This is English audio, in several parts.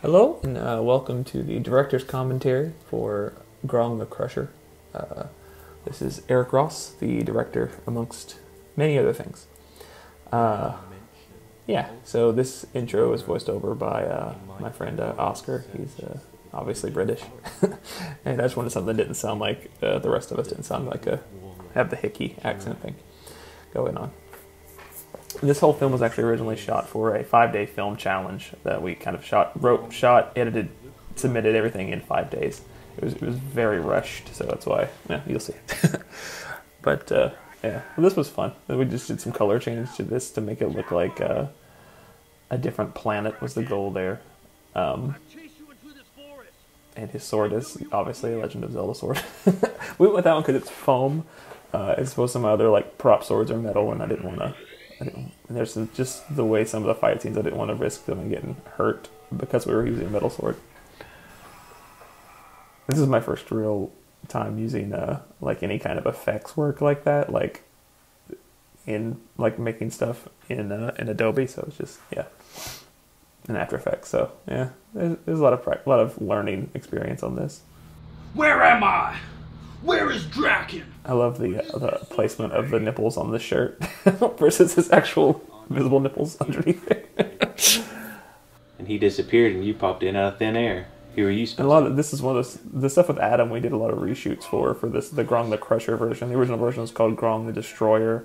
Hello, and welcome to the director's commentary for Grong the Crusher. This is Eric Ross, the director, amongst many other things. Yeah, so this intro is voiced over by my friend Oscar. He's obviously British. And I just wanted something that didn't sound like the rest of us, didn't sound like have the hickey accent thing going on. This whole film was actually originally shot for a 5-day film challenge that we kind of shot, edited, submitted everything in 5 days. It was very rushed, so that's why, yeah, you'll see. But yeah, well, this was fun. We just did some color change to this to make it look like a different planet was the goal there. And his sword is obviously a Legend of Zelda sword. We went with that one because it's foam, as opposed to some other like prop swords or metal, and I didn't want to. And there's just the way some of the fight scenes, I didn't want to risk them getting hurt because we were using a metal sword. This is my first real time using like any kind of effects work like that, like in like making stuff in Adobe. So it's just in After Effects. So yeah, there's a lot of learning experience on this. Where am I? Where is Draken? I love the placement of the nipples on the shirt versus his actual visible nipples underneath it. And he disappeared, and you popped in out of thin air. Who are you supposed to? A lot of this is one of the stuff with Adam. We did a lot of reshoots for this, the Grong the Crusher version. The original version was called Grong the Destroyer,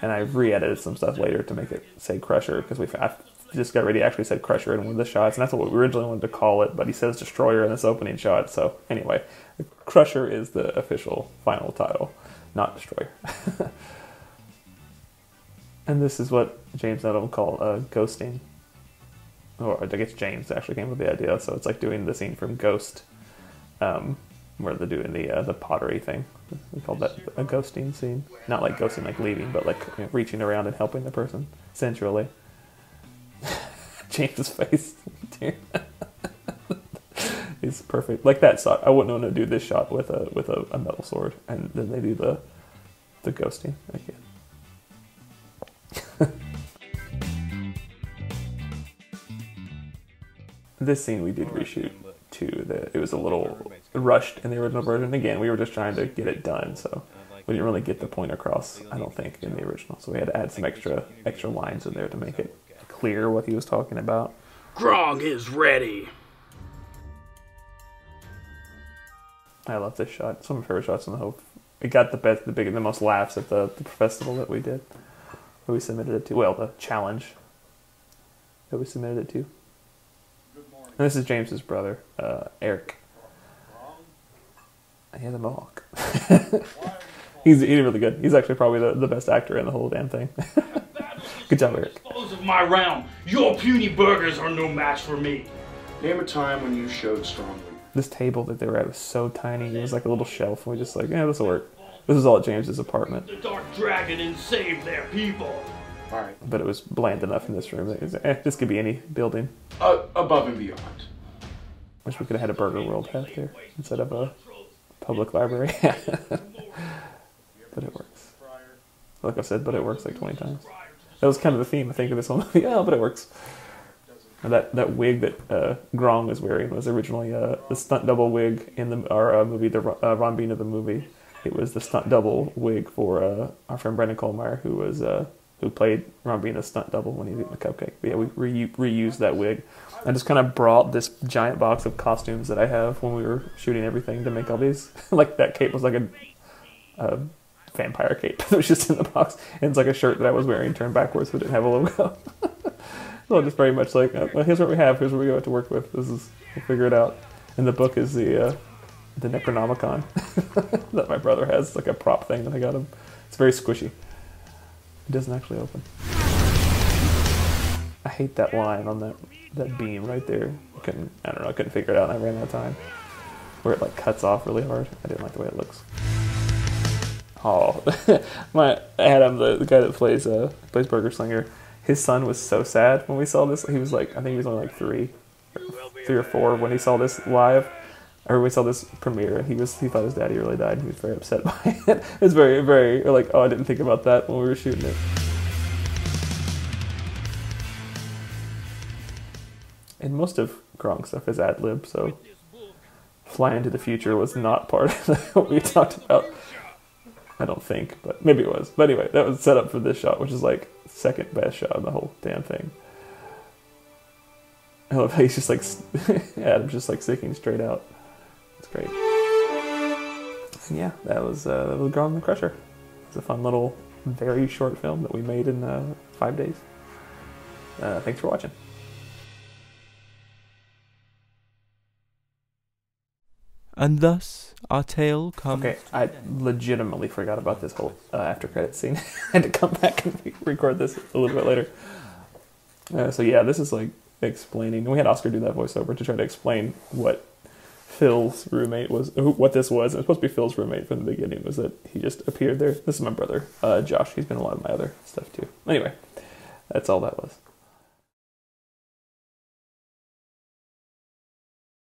and I re-edited some stuff later to make it say Crusher because I discovered he actually said Crusher in one of the shots, and that's what we originally wanted to call it. But he says Destroyer in this opening shot. So anyway, Crusher is the official final title, not Destroyer. And this is what James and Adam call ghosting. Or I guess James actually came with the idea, so it's like doing the scene from Ghost, where they're doing the pottery thing. We call that a ghosting scene. Not like ghosting, like leaving, but like reaching around and helping the person sensually. James's face. It's perfect. Like that shot. I wouldn't want to do this shot with a metal sword, and then they do the ghosting again. This scene we did reshoot too. It was a little rushed in the original version. Again, we were just trying to get it done, so we didn't really get the point across, I don't think, in the original. So we had to add some extra lines in there to make it clear what he was talking about. Grong is ready. I love this shot. It's one of my favorite shots in the whole. It got the most laughs at the festival that we did. That we submitted it to. Well, the challenge that we submitted it to. And this is James's brother, Eric. He has a mohawk. He's really good. He's actually probably the best actor in the whole damn thing. Good job, Eric. Foes of my realm, your puny burgers are no match for me. Name a time when you showed strongly. This table that they were at was so tiny. It was like a little shelf. And we just like, yeah, this will work. This is all at James's apartment. The Dark Dragon and save their people. All right. But it was bland enough in this room that it was, this could be any building. Above and beyond. Wish we could have had a Burger World hat there instead of a public library. But it works. Like I said, but it works like 20 times. That was kind of the theme, I think, of this whole movie. Yeah, but it works. And that wig that Grong was wearing was originally the stunt double wig in our movie, the Ron Bean of the movie. It was the stunt double wig for our friend Brendan Kohlmeyer, who played Ron Bean as stunt double when he was eating the cupcake. But yeah, we reused that wig. I just kind of brought this giant box of costumes that I have when we were shooting everything to make all these. Like that cape was like a vampire cape. It was just in the box. And it's like a shirt that I was wearing turned backwards, so it didn't have a logo. So just very much like, well, here's what we have. Here's what we got to work with. We'll figure it out. And the book is the Necronomicon that my brother has. It's like a prop thing that I got him. It's very squishy. It doesn't actually open. I hate that line on that beam right there. I couldn't figure it out, and I ran out of time. Where it like cuts off really hard. I didn't like the way it looks. Oh, Adam, the guy that plays Burger Slinger, his son was so sad when we saw this. He was like, I think he was only like three or four when he saw this live, or we saw this premiere. He thought his daddy really died. He was very upset by it. It was very, very like, oh, I didn't think about that when we were shooting it. And most of Grong stuff is ad lib, so Fly into the Future was not part of what we talked about. I don't think, but maybe it was. But anyway, that was set up for this shot, which is like second best shot in the whole damn thing. I love how he's just like, Adam's just like sticking straight out. It's great. And yeah, that was Grong the Crusher. It's a fun little, very short film that we made in 5 days. Thanks for watching. And thus, our tale comes... Okay, I legitimately forgot about this whole after credits scene. I had to come back and record this a little bit later. So yeah, this is like explaining... We had Oscar do that voiceover to try to explain what Phil's roommate was... What this was. It was supposed to be Phil's roommate from the beginning, was that he just appeared there. This is my brother, Josh. He's been in a lot of my other stuff too. Anyway, that's all that was.